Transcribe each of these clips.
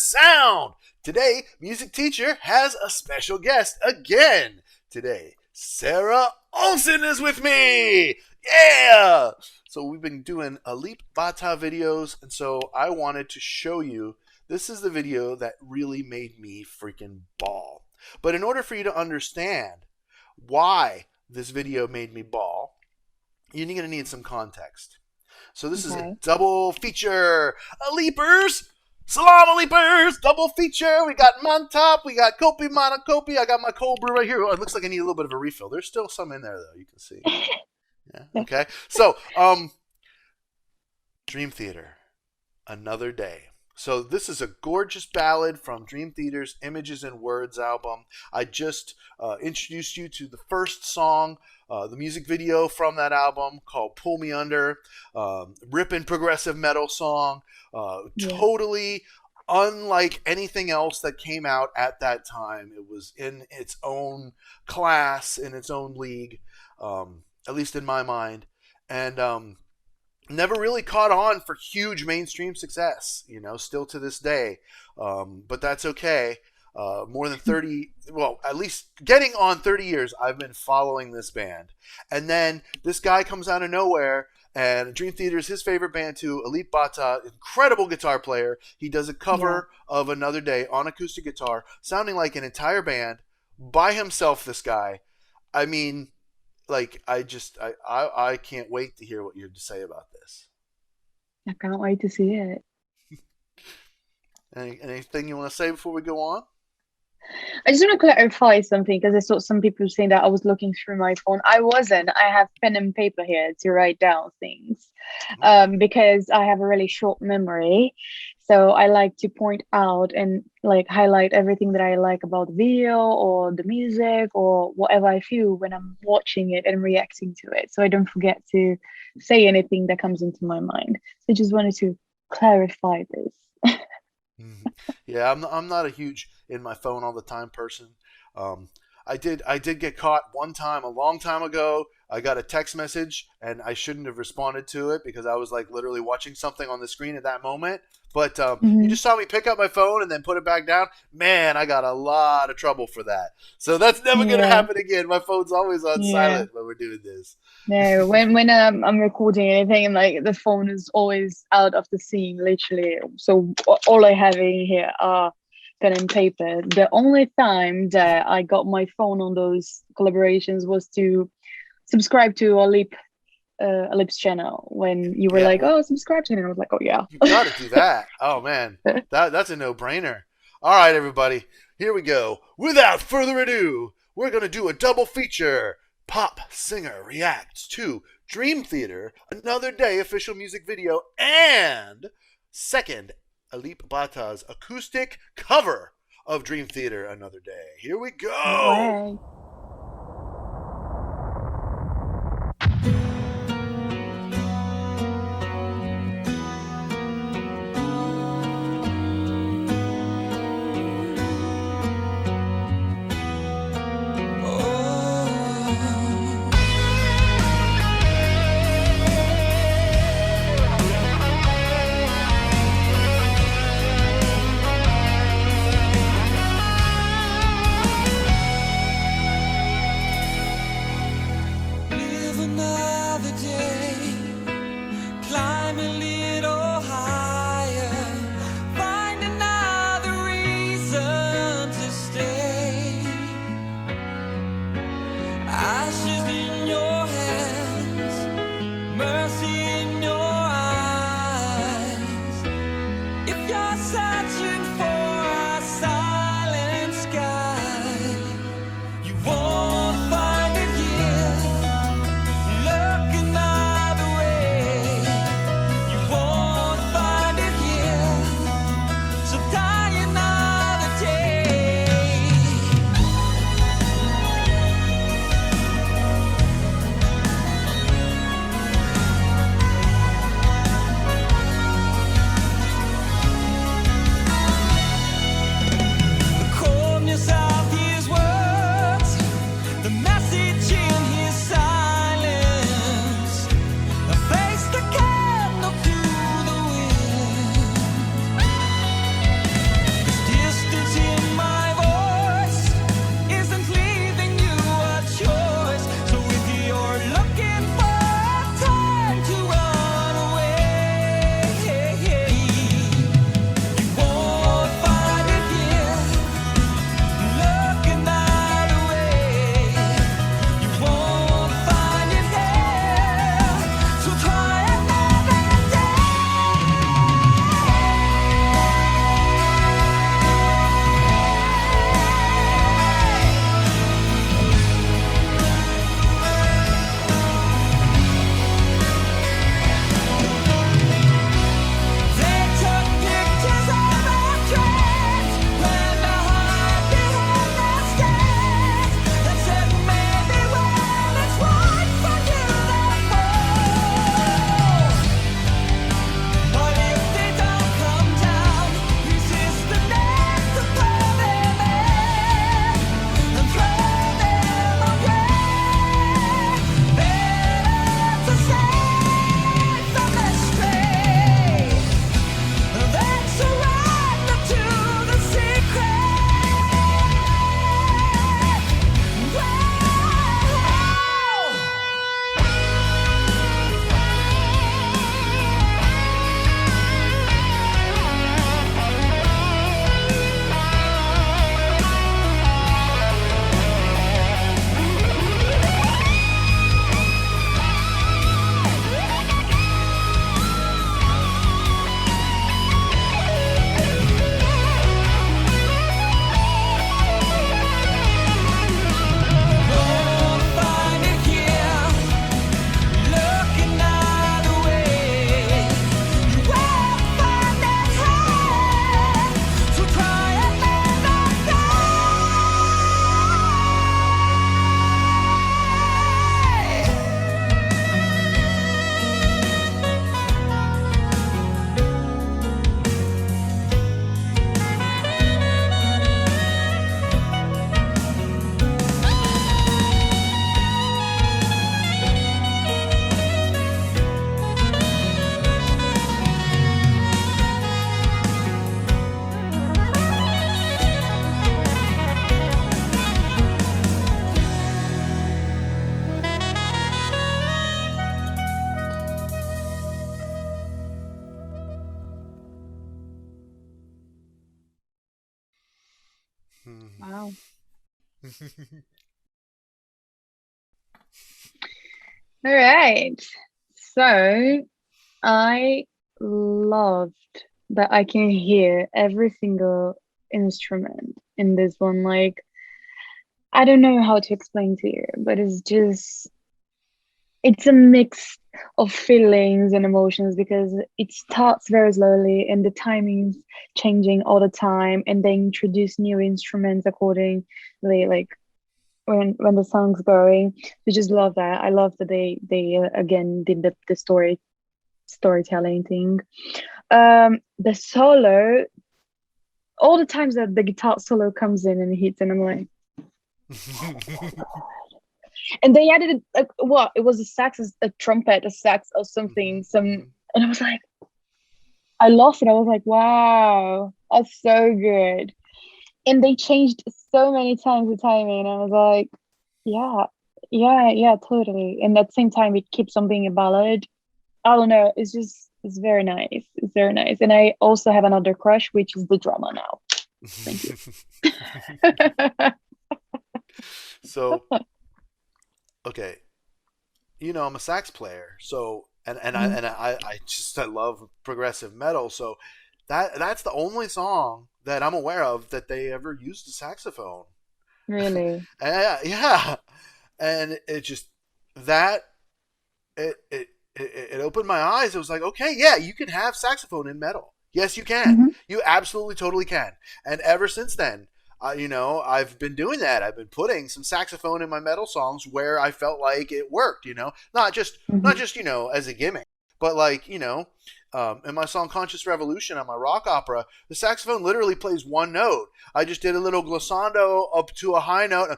is sound. Today, music teacher has a special guest again. Today, Sara Olsen is with me. Yeah! So we've been doing Alip Ba Ta videos, and so I wanted to show you, this is the video that really made me freaking bawl. But in order for you to understand why this video made me bawl, you're going to need some context. So this is a double feature. Alipers! Salam Alipers! Double feature. We got Montop. We got Kopi Monokopi. I got my cold brew right here. Oh, it looks like I need a little bit of a refill. There's still some in there, though. You can see. Yeah. Okay. So, Dream Theater. Another Day. So this is a gorgeous ballad from Dream Theater's Images and Words album. I just introduced you to the first song, the music video from that album called Pull Me Under, ripping progressive metal song, totally unlike anything else that came out at that time. It was in its own class, in its own league, at least in my mind. And never really caught on for huge mainstream success, still to this day. But that's okay. More than 30, well, at least getting on 30 years, I've been following this band. And then this guy comes out of nowhere, and Dream Theater is his favorite band too. Alip Ba Ta, incredible guitar player. He does a cover of Another Day on acoustic guitar, sounding like an entire band by himself, this guy. I mean, I can't wait to hear what you have to say about this. I can't wait to see it. Anything you want to say before we go on? I just want to clarify something, because I saw some people saying that I was looking through my phone. I wasn't. I have pen and paper here to write down things, because I have a really short memory. So I like to point out and highlight everything that I like about the video or the music or whatever I feel when I'm watching it and reacting to it. So I don't forget to say anything that comes into my mind. So I just wanted to clarify this. Yeah, I'm not a huge in my phone all the time person. I did get caught one time a long time ago. I got a text message and I shouldn't have responded to it because I was literally watching something on the screen at that moment. But you just saw me pick up my phone and then put it back down. Man, I got a lot of trouble for that. So that's never going to happen again. My phone's always on silent when we're doing this. No, when I'm recording anything, and the phone is always out of the scene, literally. So all I have in here are pen and paper. The only time that I got my phone on those collaborations was to subscribe to Alip's channel when you were oh, subscribe to him. And I was like, oh yeah, you gotta do that. Oh man, that's a no-brainer. All right, everybody, here we go. Without further ado, we're gonna do a double feature. Pop singer reacts to Dream Theater Another Day official music video, and second, Alip Ba Ta's acoustic cover of Dream Theater Another Day. Here we go. Wow. All right. So I loved that I can hear every single instrument in this one. Like, I don't know how to explain to you, but it's a mix of feelings and emotions because it starts very slowly and the timing's changing all the time, and they introduce new instruments accordingly, like when the song's going. I just love that. I love that they again did the storytelling thing. The solo, all the times that the guitar solo comes in and hits, and I'm like, and they added what, it was a sax, a trumpet, a sax or something, and I was like, I lost it. I was like, wow, that's so good. And they changed so many times the timing, and I was like, yeah, yeah, totally. And at the same time, it keeps on being a ballad. I don't know. It's very nice. It's very nice. And I also have another crush, which is the drummer now. Thank you. So, okay, I'm a sax player, so I love progressive metal, so that's the only song that I'm aware of that they ever used a saxophone. Really? Yeah, and it just that it opened my eyes. It was like, okay, yeah, you can have saxophone in metal. Yes, you can. Mm-hmm. You absolutely totally can. And ever since then, I've been doing that. I've been putting some saxophone in my metal songs where I felt like it worked. Not just as a gimmick, but like in my song "Conscious Revolution" on my rock opera, the saxophone literally plays one note. I just did a little glissando up to a high note.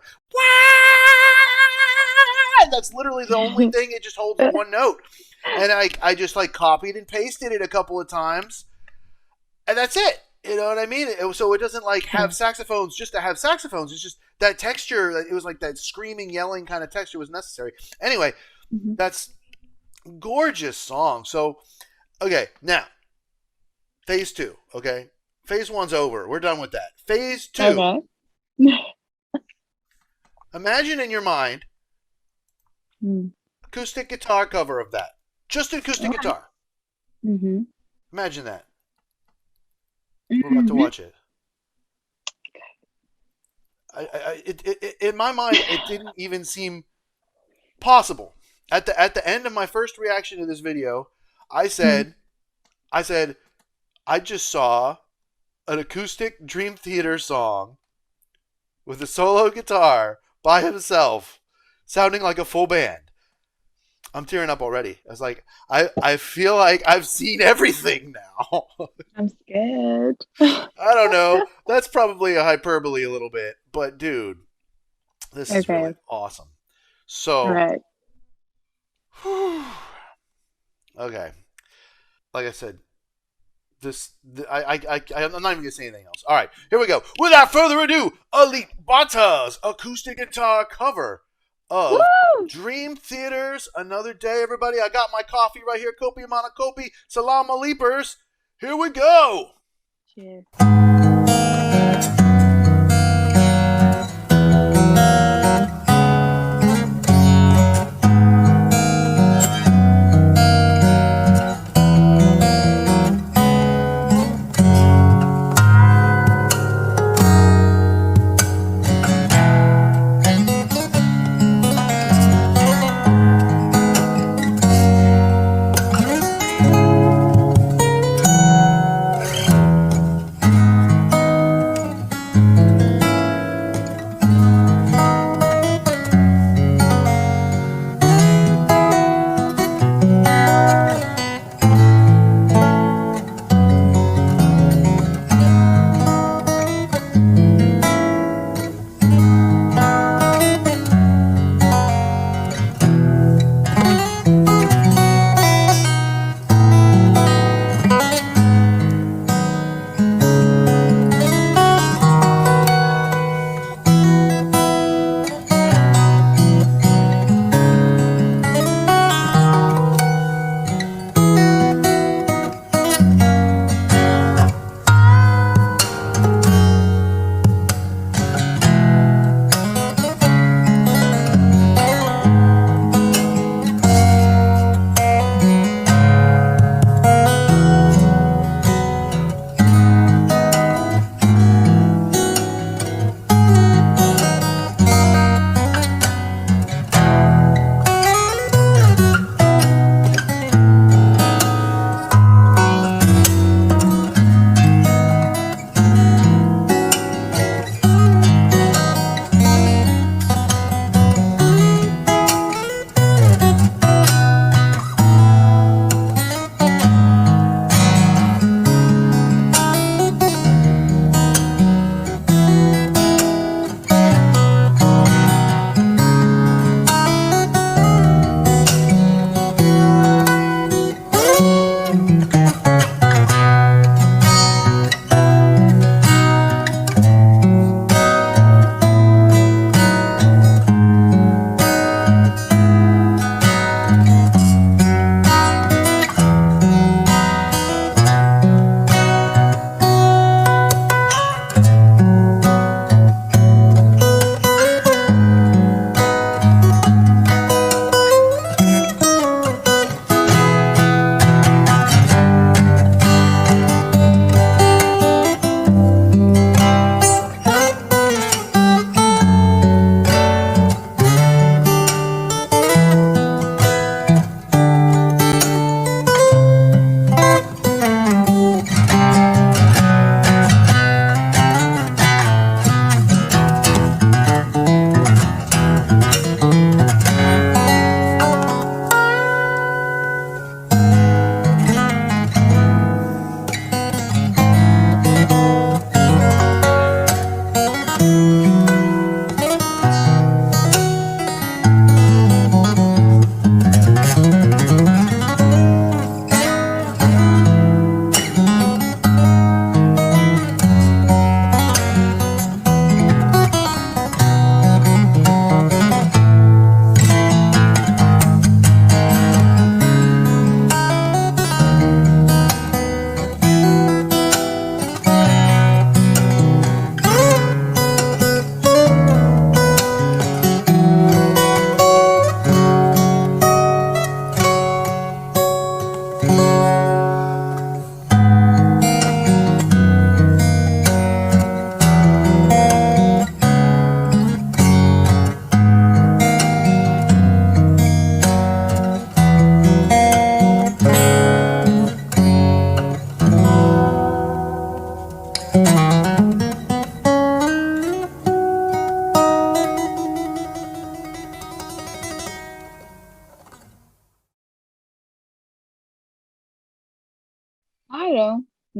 That's literally the only thing. It just holds one note, and I just like copied and pasted it a couple of times, and that's it. You know what I mean? So it doesn't like have saxophones just to have saxophones. It's just that texture. It was like that screaming, yelling kind of texture was necessary. Anyway, that's gorgeous song. So, okay, now phase 2. Okay, phase 1's over. We're done with that. Phase 2. Okay. Imagine in your mind acoustic guitar cover of that. Just acoustic guitar. Imagine that. We're about to watch it. In my mind, it didn't even seem possible. At the end of my first reaction to this video, I said, I just saw an acoustic Dream Theater song with a solo guitar by himself, sounding like a full band. I'm tearing up already. I was like, I feel like I've seen everything now. I'm scared. I don't know. That's probably a hyperbole a little bit, but dude, this is really awesome. So, right. Okay, like I said, I'm not even gonna say anything else. All right, here we go. Without further ado, Alip Ba Ta's acoustic guitar cover of Dream Theater's "Another Day." Everybody, I got my coffee right here. Kopi Mana Kopi. Salam Alipers. Here we go. Cheers.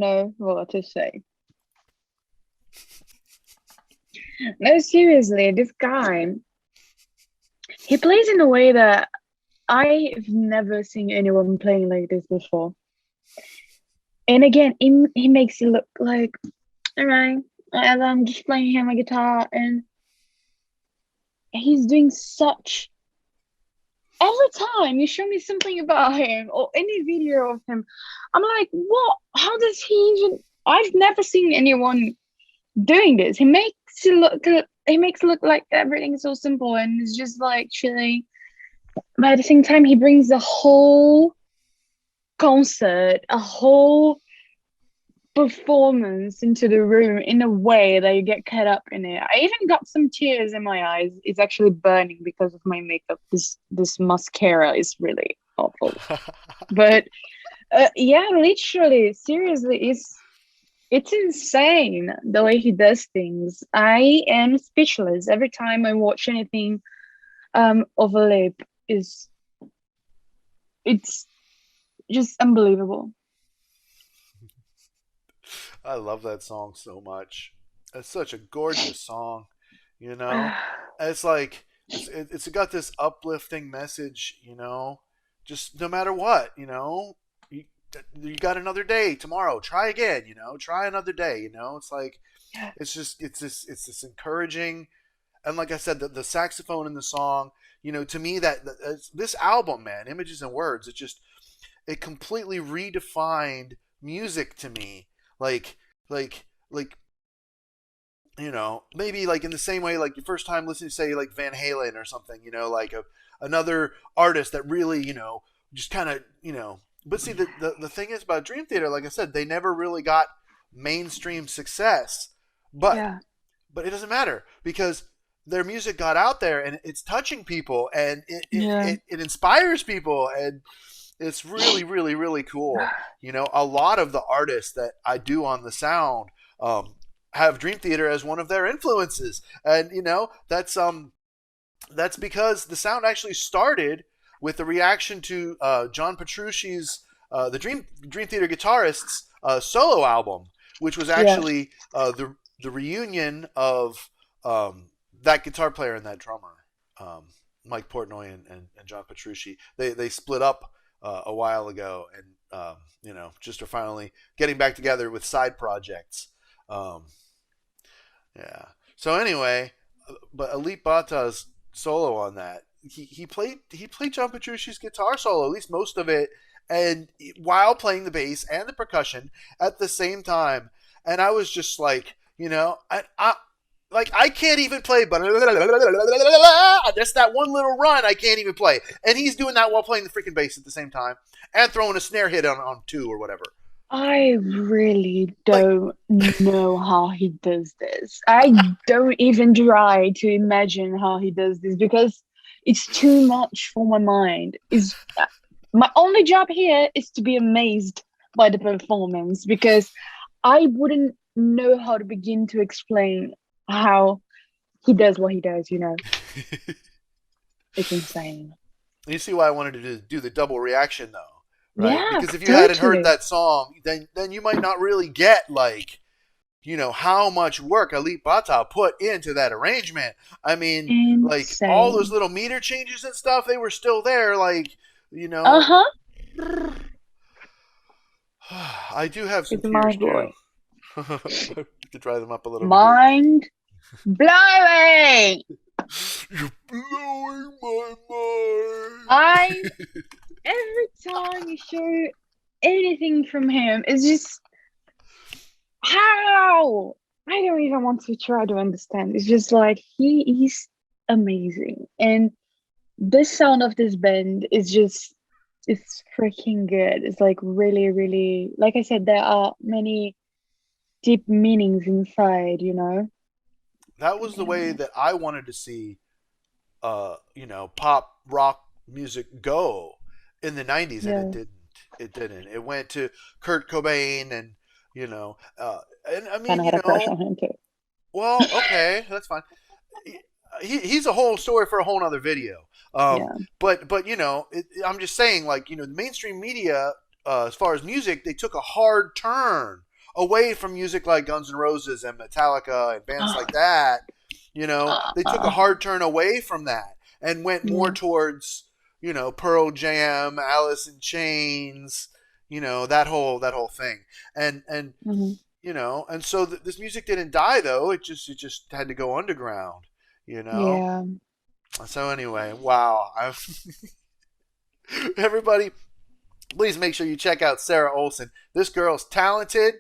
know what to say. No, seriously, this guy, he plays in a way that I've never seen anyone playing like this before. And again, he makes it look like, all right, I'm just playing here my guitar, and he's doing such. Every time you show me something about him or any video of him, I'm like, what? How does he even? I've never seen anyone doing this. He makes it look like everything's so simple and it's just like chilling. But at the same time, he brings the whole concert, a whole performance into the room in a way that you get caught up in it. I even got some tears in my eyes. It's actually burning because of my makeup. This mascara is really awful. But yeah, literally, seriously, it's insane the way he does things. I am speechless every time I watch anything of Alip. It's just unbelievable. I love that song so much. It's such a gorgeous song, you know. It's like it's got this uplifting message, you know. Just no matter what, you know, you got another day tomorrow. Try again, you know. Try another day, you know. It's like it's this encouraging, and like I said, the saxophone in the song, you know, to me that this album, man, Images and Words, it completely redefined music to me. Like you know, maybe like in the same way, like your first time listening to, say, like Van Halen or something, you know, like another artist that really, you know, just kind of, you know. But see, the thing is about Dream Theater, like I said, they never really got mainstream success, but Yeah, but it doesn't matter because their music got out there and it's touching people and yeah, it inspires people, and it's really, really, really cool. You know, a lot of the artists that I do on the sound have Dream Theater as one of their influences, and you know that's because the sound actually started with the reaction to John Petrucci's the Dream Theater Guitarist's solo album, which was yeah. actually the reunion of that guitar player and that drummer, um, Mike Portnoy and John Petrucci. They split up a while ago, and you know, just are finally getting back together with side projects. Um, yeah. So anyway, but Alip Ba Ta's solo on that, he played John Petrucci's guitar solo, at least most of it, and while playing the bass and the percussion at the same time, and I was just like, you know, I can't even play, but just that one little run I can't even play, and he's doing that while playing the freaking bass at the same time and throwing a snare hit on two or whatever. I really Like, don't know how he does this. I don't even try to imagine how he does this because it's too much for my mind. Is my only job here is to be amazed by the performance because I wouldn't know how to begin to explain how he does what he does, you know. It's insane. you see why I wanted to do the double reaction though, right? Yeah, Because if you hadn't heard totally. that song, then you might not really get, like, you know, how much work Alip Ba Ta put into that arrangement. I mean, like all those Insane. little meter changes and stuff, they were still there. Like, you know, Uh-huh. I do have some It's tears mind too. blowing. To dry them up a little bit here. Mind blowing. You're blowing my mind. I every time you show anything from him, it's just how I don't even want to try to understand. It's just like he is amazing, and the sound of this band is just it's freaking good. It's like really, really, like I said, there are many deep meanings inside. You know. That was the way Yeah. that I wanted to see, you know, pop rock music go in the '90s, and it Yeah. didn't. It didn't. It went to Kurt Cobain, and you know, and I Kind mean, of you had a crush know, on him too. well, okay, that's fine. He's a whole story for a whole other video. Yeah. But you know, I'm just saying, like, you know, the mainstream media, as far as music, they took a hard turn away from music like Guns N' Roses and Metallica and bands Uh, like that. You know, they took a uh, hard turn away from that and went more yeah. towards, Pearl Jam, Alice in Chains, that whole thing. And Mhm. and so this music didn't die though. It just had to go underground, you know. Yeah. So anyway, wow. Everybody, please make sure you check out Sara Olsen. This girl's talented,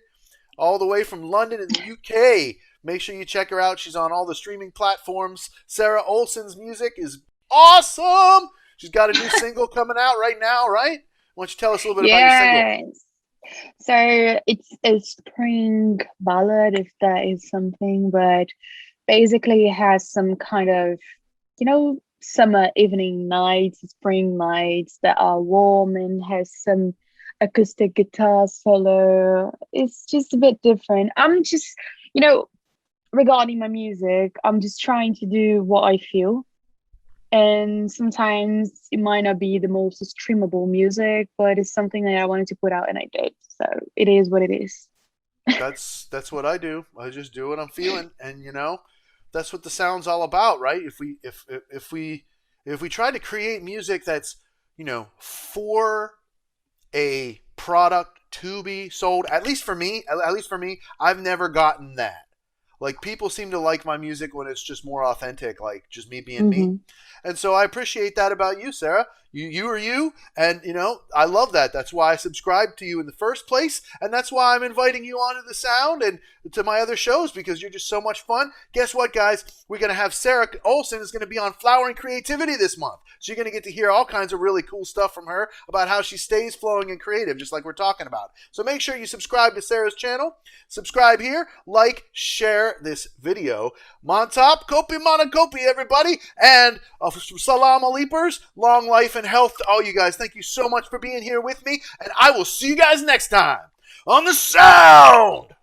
all the way from London in the UK. Make sure you check her out. She's on all the streaming platforms. Sara Olsen's music is awesome. She's got a new single coming out right now, right? Why don't you tell us a little bit about your single? Yes. So it's a spring ballad, if that is something, but basically it has some kind of, summer evening nights, spring nights that are warm and has some acoustic guitar solo. It's just a bit different. I'm just, you know, regarding my music, I'm just trying to do what I feel. And sometimes it might not be the most streamable music, but it's something that I wanted to put out and I did. So it is what it is. That's what I do. I just do what I'm feeling, and that's what the sound's all about, right? If we try to create music that's for a product to be sold, at least for me, I've never gotten that. Like, people seem to like my music when it's just more authentic, like just me being me. Mm-hmm. And so I appreciate that about you, Sara. You are you, and I love that. That's why I subscribed to you in the first place, and that's why I'm inviting you onto the sound and to my other shows, because you're just so much fun. Guess what, guys? We're gonna have Sara Olsen is gonna be on Flowering Creativity this month, so you're gonna get to hear all kinds of really cool stuff from her about how she stays flowing and creative, just like we're talking about. So make sure you subscribe to Sara's channel. Subscribe here, like, share this video. Montop, kopi mana kopi, everybody, and salam aleepers, long life and health to all you guys. Thank you so much for being here with me, and I will see you guys next time on the sound.